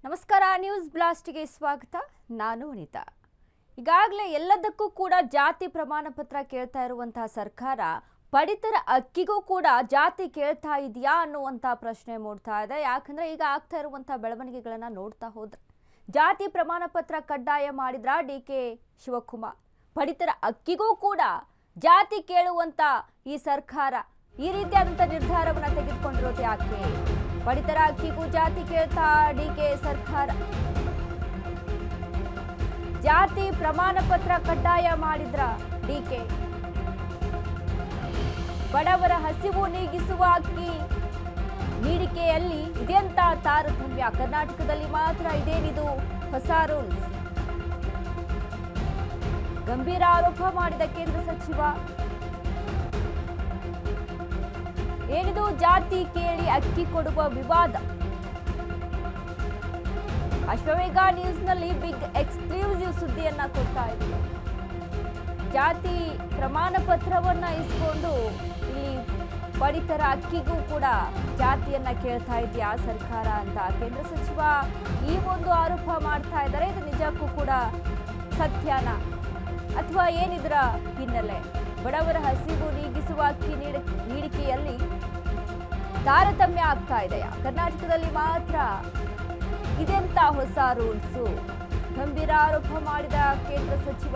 ನಮಸ್ಕಾರ, ನ್ಯೂಸ್ ಬ್ಲಾಸ್ಟ್ಗೆ ಸ್ವಾಗತ. ನಾನು ಅನಿತಾ. ಈಗಾಗಲೇ ಎಲ್ಲದಕ್ಕೂ ಕೂಡ ಜಾತಿ ಪ್ರಮಾಣ ಪತ್ರ ಕೇಳ್ತಾ ಇರುವಂತಹ ಸರ್ಕಾರ ಪಡಿತರ ಅಕ್ಕಿಗೂ ಕೂಡ ಜಾತಿ ಕೇಳ್ತಾ ಇದೆಯಾ ಅನ್ನುವಂಥ ಪ್ರಶ್ನೆ ಮೂಡ್ತಾ ಇದೆ. ಯಾಕಂದ್ರೆ ಈಗ ಆಗ್ತಾ ಇರುವಂತಹ ಬೆಳವಣಿಗೆಗಳನ್ನ ನೋಡ್ತಾ ಹೋದ್ರೆ ಜಾತಿ ಪ್ರಮಾಣ ಪತ್ರ ಕಡ್ಡಾಯ ಮಾಡಿದ್ರ ಡಿ.ಕೆ. ಶಿವಕುಮಾರ್, ಪಡಿತರ ಅಕ್ಕಿಗೂ ಕೂಡ ಜಾತಿ ಕೇಳುವಂತ ಈ ಸರ್ಕಾರ ಈ ರೀತಿಯಾದಂಥ ನಿರ್ಧಾರವನ್ನ ತೆಗೆದುಕೊಂಡಿರೋದು ಯಾಕೆ? ಪಡಿತರ ಅಕ್ಕಿಗೂ ಜಾತಿ ಕೇಳ್ತಾ ಡಿ.ಕೆ. ಸರ್ಕಾರ ಜಾತಿ ಪ್ರಮಾಣ ಪತ್ರ ಕಡ್ಡಾಯ ಮಾಡಿದ್ರ ಡಿ.ಕೆ. ಬಡವರ ಹಸಿವು ನೀಗಿಸುವ ಅಕ್ಕಿ ನೀಡಿಕೆಯಲ್ಲಿ ಇದೆಂತ ತಾರತಮ್ಯ? ಕರ್ನಾಟಕದಲ್ಲಿ ಮಾತ್ರ ಇದೇನಿದು ಹೊಸ ರೂಲ್ಸ್? ಗಂಭೀರ ಆರೋಪ ಮಾಡಿದ ಕೇಂದ್ರ ಸಚಿವ. ಏನಿದು ಜಾತಿ ಕೇಳಿ ಅಕ್ಕಿ ಕೊಡುವ ವಿವಾದ? ಅಶ್ವವೇಗ ನ್ಯೂಸ್ನಲ್ಲಿ ಬಿಗ್ ಎಕ್ಸ್ಕ್ಲೂಸಿವ್ ಸುದ್ದಿಯನ್ನ ಕೊಡ್ತಾ ಇದ್ದೀವಿ. ಜಾತಿ ಪ್ರಮಾಣ ಪತ್ರವನ್ನ ಇಸ್ಕೊಂಡು ಇಲ್ಲಿ ಪಡಿತರ ಅಕ್ಕಿಗೂ ಕೂಡ ಜಾತಿಯನ್ನ ಕೇಳ್ತಾ ಇದೆಯಾ ಸರ್ಕಾರ ಅಂತ ಕೇಂದ್ರ ಸಚಿವ ಈ ಒಂದು ಆರೋಪ ಮಾಡ್ತಾ ಇದ್ದಾರೆ. ಇದು ನಿಜಕ್ಕೂ ಕೂಡ ಸತ್ಯನ ಅಥವಾ ಏನಿದ್ರ ಹಿನ್ನೆಲೆ? ಬಡವರ ಹಸಿವು ನೀಗಿಸುವ ಅಕ್ಕಿ ನೀಡಿಕೆಯಲ್ಲಿ ತಾರತಮ್ಯ ಆಗ್ತಾ ಇದೆಯಾ? ಕರ್ನಾಟಕದಲ್ಲಿ ಮಾತ್ರ ಇದೆಂತ ಹೊಸ ರೂಲ್ಸು? ಗಂಭೀರ ಆರೋಪ ಮಾಡಿದ ಕೇಂದ್ರ ಸಚಿವ.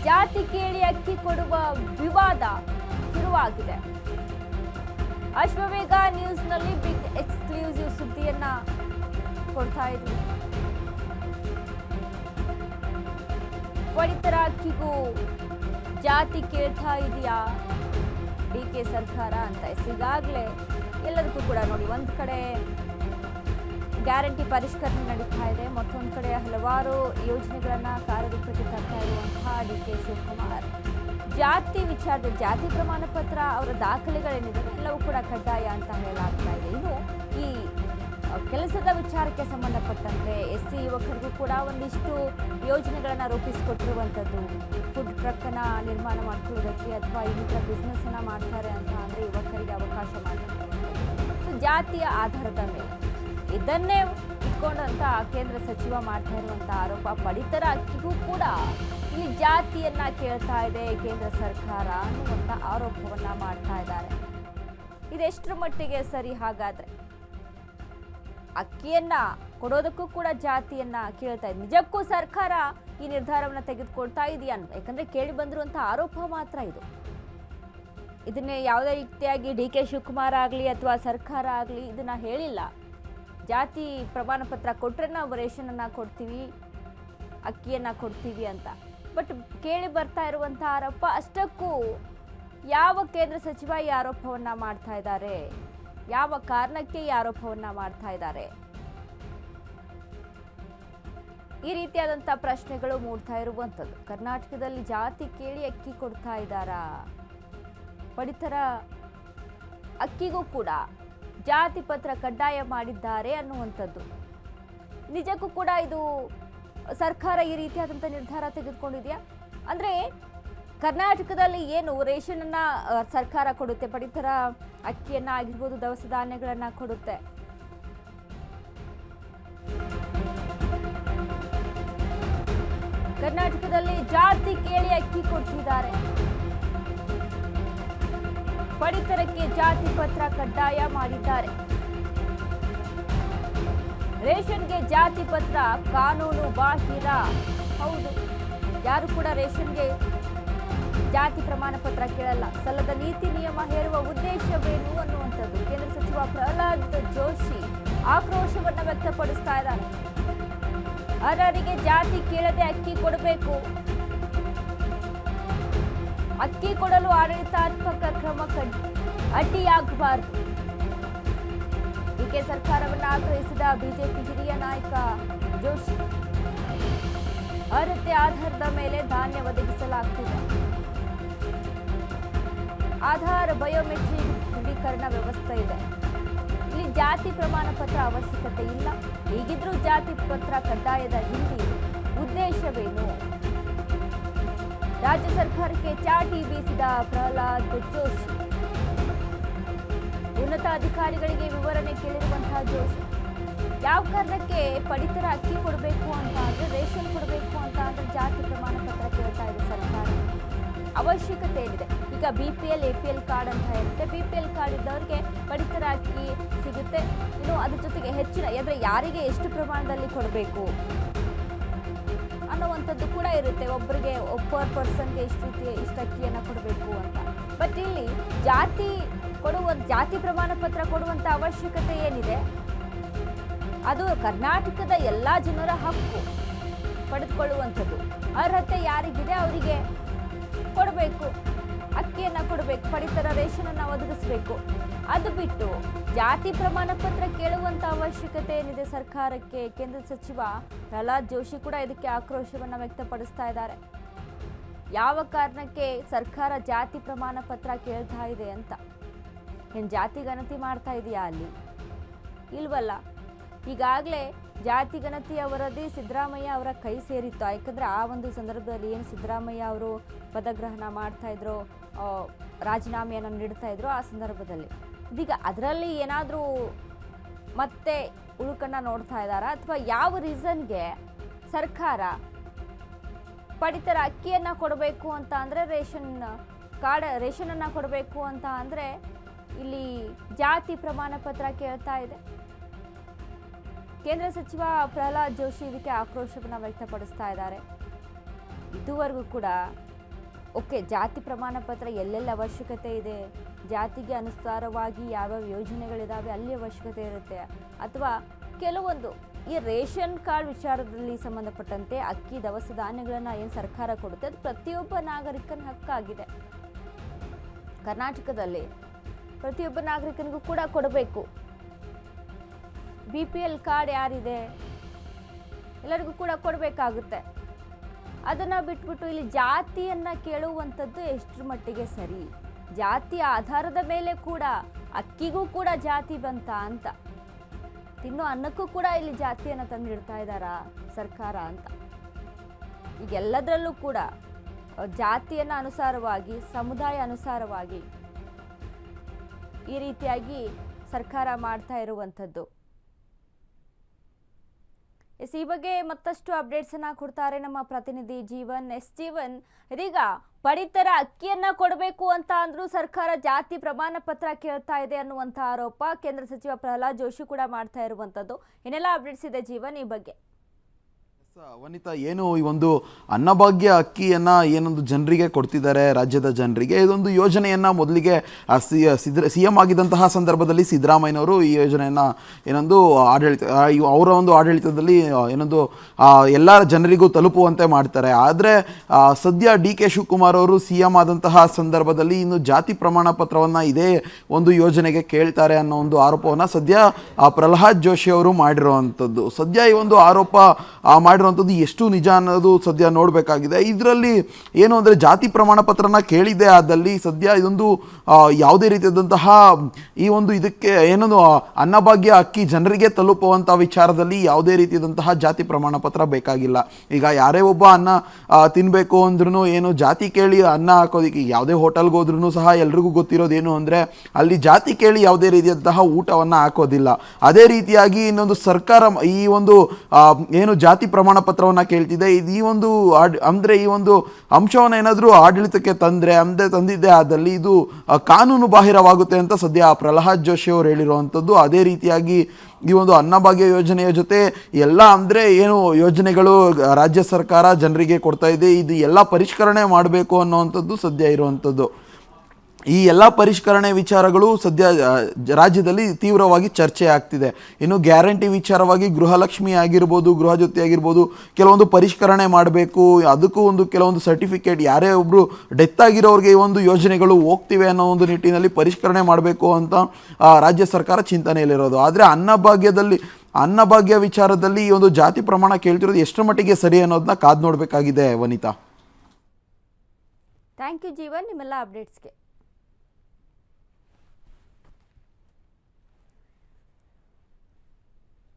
ಜಾತಿ ಕೇಳಿ ಅಕ್ಕಿ ಕೊಡುವ ವಿವಾದ ಶುರುವಾಗಿದೆ. ಅಶ್ವವೇಗ ನ್ಯೂಸ್ನಲ್ಲಿ ಬಿಗ್ ಎಕ್ಸ್ಕ್ಲೂಸಿವ್ ಸುದ್ದಿಯನ್ನ ಕೊಡ್ತಾ ಇದ್ವಿ. ಪಡಿತರ ಅಕ್ಕಿಗೂ ಜಾತಿ ಕೇಳ್ತಾ ಇದೆಯಾ ಡಿ.ಕೆ. ಸರ್ಕಾರ ಅಂತ ಈಗಾಗಲೇ ಎಲ್ಲದಕ್ಕೂ ಕೂಡ ನೋಡಿ, ಒಂದು ಕಡೆ ಗ್ಯಾರಂಟಿ ಪರಿಷ್ಕರಣೆ ನಡೀತಾ ಇದೆ, ಮತ್ತೊಂದು ಕಡೆ ಹಲವಾರು ಯೋಜನೆಗಳನ್ನ ಕಾರ್ಯರೂಪಕ್ಕೆ ತರ್ತಾ ಇರುವಂತಹ ಡಿ.ಕೆ. ಶಿವಕುಮಾರ್ ಜಾತಿ ವಿಚಾರದ ಜಾತಿ ಪ್ರಮಾಣ ಪತ್ರ ಅವರ ದಾಖಲೆಗಳೇನಿದೆ ಎಲ್ಲವೂ ಕೂಡ ಕಡ್ಡಾಯ ಅಂತ ಹೇಳಲಾಗ್ತಾ ಇದೆ. ಇನ್ನು ಈ ಕೆಲಸದ ವಿಚಾರಕ್ಕೆ ಸಂಬಂಧಪಟ್ಟಂತೆ ಎಸ್ಸಿ ಯುವಕರಿಗೂ ಕೂಡ ಒಂದಿಷ್ಟು ಯೋಜನೆಗಳನ್ನ ರೂಪಿಸಿಕೊಟ್ಟಿರುವಂಥದ್ದು. ಫುಡ್ ಟ್ರಕ್ ಅನ್ನ ನಿರ್ಮಾಣ ಮಾಡ್ಕೊಳ್ಳೋದಕ್ಕೆ ಅಥವಾ ಇನ್ನಿತರ ಬಿಸ್ನೆಸ್ ಅನ್ನ ಮಾಡ್ತಾರೆ ಅಂತ ಅಂದ್ರೆ ಯುವಕರಿಗೆ ಅವಕಾಶ ಮಾಡ್ತಾರೆ. ಸೊ ಜಾತಿಯ ಆಧಾರದ ಮೇಲೆ ಇದನ್ನೇ ಇಟ್ಕೊಂಡಂತ ಕೇಂದ್ರ ಸಚಿವ ಮಾಡ್ತಾ ಇರುವಂತ ಆರೋಪ. ಪಡಿತರ ಅಕ್ಕಿಗೂ ಕೂಡ ಇಲ್ಲಿ ಜಾತಿಯನ್ನ ಕೇಳ್ತಾ ಇದೆ ಕೇಂದ್ರ ಸರ್ಕಾರ ಅನ್ನುವಂತ ಆರೋಪವನ್ನ ಮಾಡ್ತಾ ಇದ್ದಾರೆ. ಇದೆಷ್ಟರ ಮಟ್ಟಿಗೆ ಸರಿ? ಹಾಗಾದ್ರೆ ಅಕ್ಕಿಯನ್ನ ಕೊಡೋದಕ್ಕೂ ಕೂಡ ಜಾತಿಯನ್ನ ಕೇಳ್ತಾ ಇದೆ. ನಿಜಕ್ಕೂ ಸರ್ಕಾರ ಈ ನಿರ್ಧಾರವನ್ನ ತೆಗೆದುಕೊಳ್ತಾ ಇದೆಯಾ ಅಂತ? ಯಾಕಂದ್ರೆ ಕೇಳಿ ಬಂದಿರುವಂತ ಆರೋಪ ಮಾತ್ರ ಇದು. ಇದನ್ನೇ ಯಾವುದೇ ರೀತಿಯಾಗಿ ಡಿ.ಕೆ. ಶಿವಕುಮಾರ್ ಆಗಲಿ ಅಥವಾ ಸರ್ಕಾರ ಆಗಲಿ ಇದನ್ನ ಹೇಳಿಲ್ಲ. ಜಾತಿ ಪ್ರಮಾಣ ಪತ್ರ ಕೊಟ್ರೆ ನಾವು ರೇಷನ್ ಅನ್ನ ಕೊಡ್ತೀವಿ, ಅಕ್ಕಿಯನ್ನ ಕೊಡ್ತೀವಿ ಅಂತ. ಬಟ್ ಕೇಳಿ ಬರ್ತಾ ಇರುವಂತ ಆರೋಪ ಅಷ್ಟಕ್ಕೂ ಯಾವ ಕೇಂದ್ರ ಸಚಿವ ಈ ಆರೋಪವನ್ನ ಮಾಡ್ತಾ ಇದ್ದಾರೆ? ಯಾವ ಕಾರಣಕ್ಕೆ ಈ ಆರೋಪವನ್ನ ಮಾಡ್ತಾ ಇದ್ದಾರೆ? ಈ ರೀತಿಯಾದಂಥ ಪ್ರಶ್ನೆಗಳು ಮೂಡ್ತಾ ಇರುವಂಥದ್ದು. ಕರ್ನಾಟಕದಲ್ಲಿ ಜಾತಿ ಕೇಳಿ ಅಕ್ಕಿ ಕೊಡ್ತಾ ಇದ್ದಾರಾ? ಪಡಿತರ ಅಕ್ಕಿಗೂ ಕೂಡ ಜಾತಿ ಪತ್ರ ಕಡ್ಡಾಯ ಮಾಡಿದ್ದಾರೆ ಅನ್ನುವಂಥದ್ದು. ನಿಜಕ್ಕೂ ಕೂಡ ಇದು ಸರ್ಕಾರ ಈ ರೀತಿಯಾದಂಥ ನಿರ್ಧಾರ ತೆಗೆದುಕೊಂಡಿದೆಯಾ? ಅಂದ್ರೆ ಕರ್ನಾಟಕದಲ್ಲಿ ಏನು ರೇಷನ್ ಅನ್ನ ಸರ್ಕಾರ ಕೊಡುತ್ತೆ, ಪಡಿತರ ಅಕ್ಕಿಯನ್ನ ಆಗಿರ್ಬೋದು, ದವಸ ಧಾನ್ಯಗಳನ್ನ ಕೊಡುತ್ತೆ. ಕರ್ನಾಟಕದಲ್ಲಿ ಜಾತಿ ಕೇಳಿ ಅಕ್ಕಿ ಕೊಡ್ತಿದ್ದಾರೆ. ಪಡಿತರಕ್ಕೆ ಜಾತಿ ಪತ್ರ ಕಡ್ಡಾಯ ಮಾಡಿದ್ದಾರೆ. ರೇಷನ್ಗೆ ಜಾತಿ ಪತ್ರ ಕಾನೂನು ಬಾಹಿರ. ಹೌದು, ಯಾರು ಕೂಡ ರೇಷನ್ಗೆ ಜಾತಿ ಪ್ರಮಾಣ ಪತ್ರ ಕೇಳಲ್ಲ. ಸಲ್ಲದ ನೀತಿ ನಿಯಮ ಹೇರುವ ಉದ್ದೇಶವೇನು ಅನ್ನುವಂಥದ್ದು ಕೇಂದ್ರ ಸಚಿವ ಪ್ರಹ್ಲಾದ್ ಜೋಶಿ ಆಕ್ರೋಶವನ್ನ ವ್ಯಕ್ತಪಡಿಸ್ತಾ ಇದ್ದಾರೆ. ಅರ್ಹರಿಗೆ ಜಾತಿ ಕೇಳದೆ ಅಕ್ಕಿ ಕೊಡಬೇಕು. ಅಕ್ಕಿ ಕೊಡಲು ಆಡಳಿತಾತ್ಮಕ ಕ್ರಮ ಅಡ್ಡಿಯಾಗಬಾರದು. ಡಿ.ಕೆ. ಸರ್ಕಾರವನ್ನು ಆಗ್ರಹಿಸಿದ ಬಿಜೆಪಿ ಹಿರಿಯ ನಾಯಕ ಜೋಶಿ, ಅರ್ಹತೆ ಆಧಾರದ ಮೇಲೆ ಧಾನ್ಯ ಒದಗಿಸಲಾಗ್ತಿದೆ. ಆಧಾರ್ ಬಯೋಮೆಟ್ರಿಕ್ ದೃಢೀಕರಣ ವ್ಯವಸ್ಥೆ ಇದೆ. ಇಲ್ಲಿ ಜಾತಿ ಪ್ರಮಾಣ ಪತ್ರ ಅವಶ್ಯಕತೆ ಇಲ್ಲ. ಹೀಗಿದ್ರೂ ಜಾತಿ ಪತ್ರ ಕಡ್ಡಾಯದ ಹಿಂದೆ ಉದ್ದೇಶವೇನು? ರಾಜ್ಯ ಸರ್ಕಾರಕ್ಕೆ ಚಾಟಿ ಬೀಸಿದ ಪ್ರಹ್ಲಾದ್ ಜೋಶಿ. ಉನ್ನತ ಅಧಿಕಾರಿಗಳಿಗೆ ವಿವರಣೆ ಕೇಳಿರುವಂತಹ ಜೋಶಿ ಯಾವ ಕಾರಣಕ್ಕೆ ಪಡಿತರ ಅಕ್ಕಿ ಕೊಡಬೇಕು ಅಂತ ಅಂದ್ರೆ ರೇಷನ್ ಕೊಡಬೇಕು ಅಂತ ಅಂದ್ರೆ ಜಾತಿ ಪ್ರಮಾಣ ಪತ್ರ ಕೇಳ್ತಾ ಇದೆ ಸರ್ಕಾರ. ಅವಶ್ಯಕತೆ ಏನಿದೆ ಈಗ BPL APL ಕಾರ್ಡ್ ಅಂತ ಇರುತ್ತೆ. BPL ಕಾರ್ಡ್ ಇದ್ದವರಿಗೆ ಪಡಿತರ ಅಕ್ಕಿ ಸಿಗುತ್ತೆ. ಇನ್ನು ಅದ್ರ ಜೊತೆಗೆ ಹೆಚ್ಚಿನ ಅಂದ್ರೆ ಯಾರಿಗೆ ಎಷ್ಟು ಪ್ರಮಾಣದಲ್ಲಿ ಕೊಡಬೇಕು ಅನ್ನುವಂಥದ್ದು ಕೂಡ ಇರುತ್ತೆ. ಒಬ್ಬರಿಗೆ ಪರ್ ಪರ್ಸನ್ಗೆ ಇಷ್ಟು ಅಕ್ಕಿಯನ್ನು ಕೊಡಬೇಕು ಅಂತ. ಬಟ್ ಇಲ್ಲಿ ಜಾತಿ ಪ್ರಮಾಣ ಪತ್ರ ಕೊಡುವಂತ ಅವಶ್ಯಕತೆ ಏನಿದೆ ಅದು ಕರ್ನಾಟಕದ ಎಲ್ಲ ಜನರ ಹಕ್ಕು ಪಡೆದುಕೊಳ್ಳುವಂಥದ್ದು. ಅರ್ಹತೆ ಯಾರಿಗಿದೆ ಅವರಿಗೆ ಕೊಡಬೇಕು, ಅಕ್ಕಿಯನ್ನ ಕೊಡಬೇಕು, ಪಡಿತರ ರೇಷನನ್ನು ಒದಗಿಸಬೇಕು. ಅದು ಬಿಟ್ಟು ಜಾತಿ ಪ್ರಮಾಣ ಪತ್ರ ಕೇಳುವಂತ ಅವಶ್ಯಕತೆ ಏನಿದೆ ಸರ್ಕಾರಕ್ಕೆ, ಕೇಂದ್ರ ಸಚಿವ ಪ್ರಹ್ಲಾದ್ ಜೋಶಿ ಕೂಡ ಇದಕ್ಕೆ ಆಕ್ರೋಶವನ್ನ ವ್ಯಕ್ತಪಡಿಸ್ತಾ ಇದ್ದಾರೆ. ಯಾವ ಕಾರಣಕ್ಕೆ ಸರ್ಕಾರ ಜಾತಿ ಪ್ರಮಾಣ ಪತ್ರ ಕೇಳ್ತಾ ಇದೆ ಅಂತ? ಏನ್ ಜಾತಿ ಗಣತಿ ಮಾಡ್ತಾ ಇದೆಯಾ ಅಲ್ಲಿ? ಇಲ್ವಲ್ಲ. ಈಗಾಗಲೇ ಜಾತಿ ಗಣತಿಯ ವರದಿ ಸಿದ್ದರಾಮಯ್ಯ ಅವರ ಕೈ ಸೇರಿತ್ತು. ಯಾಕಂದ್ರೆ ಆ ಒಂದು ಸಂದರ್ಭದಲ್ಲಿ ಏನು ಸಿದ್ದರಾಮಯ್ಯ ಅವರು ಪದಗ್ರಹಣ ಮಾಡ್ತಾ ಇದ್ರು, ರಾಜೀನಾಮೆಯನ್ನು ನೀಡ್ತಾ ಇದ್ರು, ಆ ಸಂದರ್ಭದಲ್ಲಿ ಇದೀಗ ಅದರಲ್ಲಿ ಏನಾದರೂ ಮತ್ತೆ ಉಳುಕನ್ನ ನೋಡ್ತಾ ಇದ್ದಾರಾ ಅಥವಾ ಯಾವ ರೀಸನ್ಗೆ ಸರ್ಕಾರ ಪಡಿತರ ಅಕ್ಕಿಯನ್ನ ಕೊಡಬೇಕು ಅಂತ ಅಂದ್ರೆ ರೇಷನನ್ನು ಕೊಡಬೇಕು ಅಂತ ಅಂದ್ರೆ ಇಲ್ಲಿ ಜಾತಿ ಪ್ರಮಾಣ ಪತ್ರ ಕೇಳ್ತಾ ಇದೆ? ಕೇಂದ್ರ ಸಚಿವ ಪ್ರಹ್ಲಾದ್ ಜೋಶಿ ಇದಕ್ಕೆ ಆಕ್ರೋಶವನ್ನು ವ್ಯಕ್ತಪಡಿಸ್ತಾ ಇದ್ದಾರೆ. ಇದುವರೆಗೂ ಕೂಡ ಓಕೆ, ಜಾತಿ ಪ್ರಮಾಣ ಪತ್ರ ಎಲ್ಲೆಲ್ಲ ಅವಶ್ಯಕತೆ ಇದೆ, ಜಾತಿಗೆ ಅನುಸಾರವಾಗಿ ಯಾವ್ಯಾವ ಯೋಜನೆಗಳಿದಾವೆ ಅಲ್ಲಿ ಅವಶ್ಯಕತೆ ಇರುತ್ತೆ, ಅಥವಾ ಕೆಲವೊಂದು ಈ ರೇಷನ್ ಕಾರ್ಡ್ ವಿಚಾರದಲ್ಲಿ ಸಂಬಂಧಪಟ್ಟಂತೆ ಅಕ್ಕಿ ದವಸ ಧಾನ್ಯಗಳನ್ನು ಏನು ಸರ್ಕಾರ ಕೊಡುತ್ತೆ ಅದು ಪ್ರತಿಯೊಬ್ಬ ನಾಗರಿಕನ ಹಕ್ಕಾಗಿದೆ. ಕರ್ನಾಟಕದಲ್ಲಿ ಪ್ರತಿಯೊಬ್ಬ ನಾಗರಿಕನಿಗೂ ಕೂಡ ಕೊಡಬೇಕು. BPL ಕಾರ್ಡ್ ಯಾರಿದೆ ಎಲ್ಲರಿಗೂ ಕೂಡ ಕೊಡಬೇಕಾಗುತ್ತೆ. ಅದನ್ನು ಬಿಟ್ಬಿಟ್ಟು ಇಲ್ಲಿ ಜಾತಿಯನ್ನ ಕೇಳುವಂಥದ್ದು ಎಷ್ಟರ ಮಟ್ಟಿಗೆ ಸರಿ? ಜಾತಿಯ ಆಧಾರದ ಮೇಲೆ ಕೂಡ ಅಕ್ಕಿಗೂ ಕೂಡ ಜಾತಿ ಬಂತ ಅಂತ, ತಿನ್ನೋ ಅನ್ನಕ್ಕೂ ಕೂಡ ಇಲ್ಲಿ ಜಾತಿಯನ್ನು ತಂದಿಡ್ತಾ ಇದ್ದಾರಾ ಸರ್ಕಾರ ಅಂತ. ಈಗೆಲ್ಲದರಲ್ಲೂ ಕೂಡ ಜಾತಿಯನ್ನ ಅನುಸಾರವಾಗಿ, ಸಮುದಾಯ ಅನುಸಾರವಾಗಿ ಈ ರೀತಿಯಾಗಿ ಸರ್ಕಾರ ಮಾಡ್ತಾ ಇರುವಂಥದ್ದು. ಈ ಬಗ್ಗೆ ಮತ್ತಷ್ಟು ಅಪ್ಡೇಟ್ಸ್ ಅನ್ನ ಕೊಡ್ತಾರೆ ನಮ್ಮ ಪ್ರತಿನಿಧಿ ಜೀವನ್. ಜೀವನ್, ಇದೀಗ ಪಡಿತರ ಅಕ್ಕಿಯನ್ನ ಕೊಡಬೇಕು ಅಂತ ಅಂದ್ರೂ ಸರ್ಕಾರ ಜಾತಿ ಪ್ರಮಾಣ ಪತ್ರ ಕೇಳ್ತಾ ಇದೆ ಅನ್ನುವಂಥ ಆರೋಪ ಕೇಂದ್ರ ಸಚಿವ ಪ್ರಹ್ಲಾದ್ ಜೋಶಿ ಕೂಡ ಮಾಡ್ತಾ ಇರುವಂತದ್ದು. ಏನೆಲ್ಲ ಅಪ್ಡೇಟ್ಸ್ ಇದೆ ಜೀವನ್ ಈ ಬಗ್ಗೆ? ವನಿತಾ, ಏನು ಈ ಒಂದು ಅನ್ನಭಾಗ್ಯ ಅಕ್ಕಿಯನ್ನ ಏನೊಂದು ಜನರಿಗೆ ಕೊಡ್ತಿದ್ದಾರೆ, ರಾಜ್ಯದ ಜನರಿಗೆ ಇದೊಂದು ಯೋಜನೆಯನ್ನ ಮೊದಲಿಗೆ CM ಆಗಿದ್ದಂತಹ ಸಂದರ್ಭದಲ್ಲಿ ಸಿದ್ದರಾಮಯ್ಯನವರು ಈ ಯೋಜನೆಯನ್ನ ಏನೊಂದು ಅವರ ಒಂದು ಆಡಳಿತದಲ್ಲಿ ಏನೊಂದು ಎಲ್ಲ ಜನರಿಗೂ ತಲುಪುವಂತೆ ಮಾಡ್ತಾರೆ. ಆದರೆ ಸದ್ಯ DK ಶಿವಕುಮಾರ್ ಅವರು CM ಆದಂತಹ ಸಂದರ್ಭದಲ್ಲಿ ಇನ್ನು ಜಾತಿ ಪ್ರಮಾಣ ಪತ್ರವನ್ನ ಇದೇ ಒಂದು ಯೋಜನೆಗೆ ಕೇಳ್ತಾರೆ ಅನ್ನೋ ಒಂದು ಆರೋಪವನ್ನ ಸದ್ಯ ಪ್ರಹ್ಲಾದ್ ಜೋಶಿ ಅವರು ಮಾಡಿರುವಂಥದ್ದು. ಸದ್ಯ ಈ ಒಂದು ಆರೋಪ ಮಾಡಿರುವಂಥದ್ದು ಎಷ್ಟು ನಿಜ ಅನ್ನೋದು ಸದ್ಯ ನೋಡಬೇಕಾಗಿದೆ. ಇದರಲ್ಲಿ ಏನು ಅಂದರೆ ಜಾತಿ ಪ್ರಮಾಣ ಪತ್ರನ ಕೇಳಿದೆ ಆದಲ್ಲಿ ಸದ್ಯ ಇದೊಂದು ಯಾವುದೇ ರೀತಿಯಾದಂತಹ ಈ ಒಂದು ಇದಕ್ಕೆ ಏನೊಂದು ಅನ್ನಭಾಗ್ಯ ಅಕ್ಕಿ ಜನರಿಗೆ ತಲುಪುವಂಥ ವಿಚಾರದಲ್ಲಿ ಯಾವುದೇ ರೀತಿಯಾದಂತಹ ಜಾತಿ ಪ್ರಮಾಣ ಪತ್ರ ಬೇಕಾಗಿಲ್ಲ. ಈಗ ಯಾರೇ ಒಬ್ಬ ಅನ್ನ ತಿನ್ನಬೇಕು ಅಂದ್ರೂ ಏನು ಜಾತಿ ಕೇಳಿ ಅನ್ನ ಹಾಕೋದಕ್ಕೆ ಯಾವುದೇ ಹೋಟೆಲ್ಗೆ ಹೋದ್ರೂ ಸಹ ಎಲ್ರಿಗೂ ಗೊತ್ತಿರೋದೇನು ಅಂದರೆ ಅಲ್ಲಿ ಜಾತಿ ಕೇಳಿ ಯಾವುದೇ ರೀತಿಯಾದಂತಹ ಊಟವನ್ನು ಹಾಕೋದಿಲ್ಲ. ಅದೇ ರೀತಿಯಾಗಿ ಇನ್ನೊಂದು ಸರ್ಕಾರ ಈ ಒಂದು ಏನು ಜಾತಿ ಪ್ರಮಾಣ ಪತ್ರವನ್ನು ಕೇಳ್ತಿದೆ, ಈ ಒಂದು ಅಂದರೆ ಈ ಒಂದು ಅಂಶವನ್ನು ಏನಾದರೂ ಆಡಳಿತಕ್ಕೆ ತಂದಿದ್ದೆ ಆದಲ್ಲಿ ಇದು ಕಾನೂನು ಬಾಹಿರವಾಗುತ್ತೆ ಅಂತ ಸದ್ಯ ಪ್ರಹ್ಲಾದ್ ಜೋಶಿ ಅವರು ಹೇಳಿರುವಂಥದ್ದು. ಅದೇ ರೀತಿಯಾಗಿ ಈ ಒಂದು ಅನ್ನಭಾಗ್ಯ ಯೋಜನೆಯ ಜೊತೆ ಎಲ್ಲ ಅಂದರೆ ಏನು ಯೋಜನೆಗಳು ರಾಜ್ಯ ಸರ್ಕಾರ ಜನರಿಗೆ ಕೊಡ್ತಾ ಇದೆ, ಇದು ಎಲ್ಲ ಪರಿಷ್ಕರಣೆ ಮಾಡಬೇಕು ಅನ್ನೋವಂಥದ್ದು ಸದ್ಯ ಇರುವಂಥದ್ದು. ಈ ಎಲ್ಲ ಪರಿಷ್ಕರಣೆ ವಿಚಾರಗಳು ಸದ್ಯ ರಾಜ್ಯದಲ್ಲಿ ತೀವ್ರವಾಗಿ ಚರ್ಚೆ ಆಗ್ತಿದೆ. ಇನ್ನು ಗ್ಯಾರಂಟಿ ವಿಚಾರವಾಗಿ ಗೃಹಲಕ್ಷ್ಮಿ ಆಗಿರ್ಬೋದು, ಗೃಹ ಜ್ಯೋತಿ ಆಗಿರ್ಬೋದು, ಕೆಲವೊಂದು ಪರಿಷ್ಕರಣೆ ಮಾಡಬೇಕು, ಅದಕ್ಕೂ ಒಂದು ಕೆಲವೊಂದು ಸರ್ಟಿಫಿಕೇಟ್ ಯಾರೇ ಒಬ್ಬರು ಡೆತ್ ಆಗಿರೋರಿಗೆ ಈ ಒಂದು ಯೋಜನೆಗಳು ಹೋಗ್ತಿವೆ ಅನ್ನೋ ಒಂದು ನಿಟ್ಟಿನಲ್ಲಿ ಪರಿಷ್ಕರಣೆ ಮಾಡಬೇಕು ಅಂತ ರಾಜ್ಯ ಸರ್ಕಾರ ಚಿಂತನೆಯಲ್ಲಿರೋದು. ಆದರೆ ಅನ್ನಭಾಗ್ಯ ವಿಚಾರದಲ್ಲಿ ಈ ಒಂದು ಜಾತಿ ಪ್ರಮಾಣ ಕೇಳ್ತಿರೋದು ಎಷ್ಟರ ಮಟ್ಟಿಗೆ ಸರಿ ಅನ್ನೋದನ್ನ ಕಾದು ನೋಡಬೇಕಾಗಿದೆ ವನಿತಾ. ಥ್ಯಾಂಕ್ ಯು ಜೀವನ್ ನಿಮ್ಮೆಲ್ಲ ಅಪ್ಡೇಟ್ಸ್ಗೆ.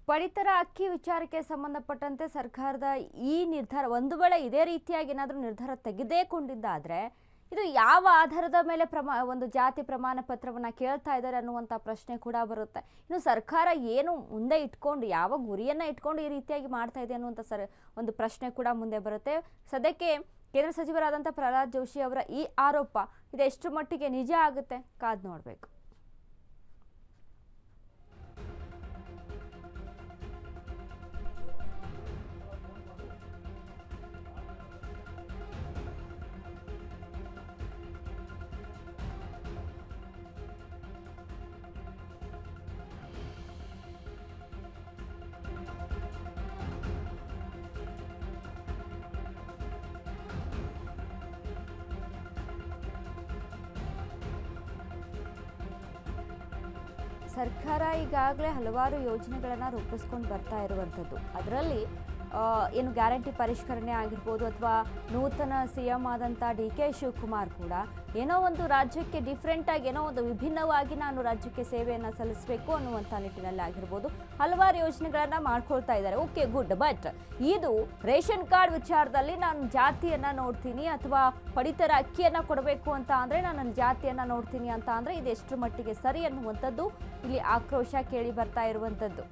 ಪಡಿತರ ಅಕ್ಕಿ ವಿಚಾರಕ್ಕೆ ಸಂಬಂಧಪಟ್ಟಂತೆ ಸರ್ಕಾರದ ಈ ನಿರ್ಧಾರ ಒಂದು ವೇಳೆ ಇದೇ ರೀತಿಯಾಗಿ ಏನಾದರೂ ನಿರ್ಧಾರ ತೆಗೆದುಕೊಂಡಿದ್ದಾದರೆ ಇದು ಯಾವ ಆಧಾರದ ಮೇಲೆ ಒಂದು ಜಾತಿ ಪ್ರಮಾಣ ಪತ್ರವನ್ನ ಕೇಳ್ತಾ ಇದ್ದಾರೆ ಅನ್ನುವಂಥ ಪ್ರಶ್ನೆ ಕೂಡ ಬರುತ್ತೆ. ಇನ್ನು ಸರ್ಕಾರ ಏನು ಮುಂದೆ ಇಟ್ಕೊಂಡು, ಯಾವ ಗುರಿಯನ್ನ ಇಟ್ಕೊಂಡು ಈ ರೀತಿಯಾಗಿ ಮಾಡ್ತಾ ಇದೆ ಅನ್ನುವಂಥ ಒಂದು ಪ್ರಶ್ನೆ ಕೂಡ ಮುಂದೆ ಬರುತ್ತೆ. ಸದ್ಯಕ್ಕೆ ಕೇಂದ್ರ ಸಚಿವರಾದಂಥ ಪ್ರಹ್ಲಾದ್ ಜೋಶಿ ಅವರ ಈ ಆರೋಪ ಇದೆಷ್ಟು ಮಟ್ಟಿಗೆ ನಿಜ ಆಗುತ್ತೆ ಕಾದ್ ನೋಡಬೇಕು. ಸರ್ಕಾರ ಈಗಾಗಲೇ ಹಲವಾರು ಯೋಜನೆಗಳನ್ನು ರೂಪಿಸ್ಕೊಂಡು ಬರ್ತಾ ಇರುವಂಥದ್ದು. ಅದರಲ್ಲಿ ಏನು ಗ್ಯಾರಂಟಿ ಪರಿಷ್ಕರಣೆ ಆಗಿರ್ಬೋದು ಅಥವಾ ನೂತನ CM ಆದಂಥ DK ಶಿವಕುಮಾರ್ ಕೂಡ ಏನೋ ಒಂದು ರಾಜ್ಯಕ್ಕೆ ಡಿಫ್ರೆಂಟಾಗಿ, ಏನೋ ಒಂದು ವಿಭಿನ್ನವಾಗಿ ನಾನು ರಾಜ್ಯಕ್ಕೆ ಸೇವೆಯನ್ನು ಸಲ್ಲಿಸಬೇಕು ಅನ್ನುವಂಥ ನಿಟ್ಟಿನಲ್ಲಿ ಆಗಿರ್ಬೋದು ಹಲವಾರು ಯೋಜನೆಗಳನ್ನು ಮಾಡ್ಕೊಳ್ತಾ ಇದ್ದಾರೆ. Okay, good. ಬಟ್ ಇದು ರೇಷನ್ ಕಾರ್ಡ್ ವಿಚಾರದಲ್ಲಿ ನಾನು ಜಾತಿಯನ್ನು ನೋಡ್ತೀನಿ ಅಥವಾ ಪಡಿತರ ಅಕ್ಕಿಯನ್ನು ಕೊಡಬೇಕು ಅಂತ ಅಂದರೆ ನಾನು ನನ್ನ ಜಾತಿಯನ್ನು ನೋಡ್ತೀನಿ ಅಂತ ಅಂದರೆ ಇದು ಎಷ್ಟರ ಮಟ್ಟಿಗೆ ಸರಿ ಅನ್ನುವಂಥದ್ದು ಇಲ್ಲಿ ಆಕ್ರೋಶ ಕೇಳಿ ಬರ್ತಾ ಇರುವಂಥದ್ದು.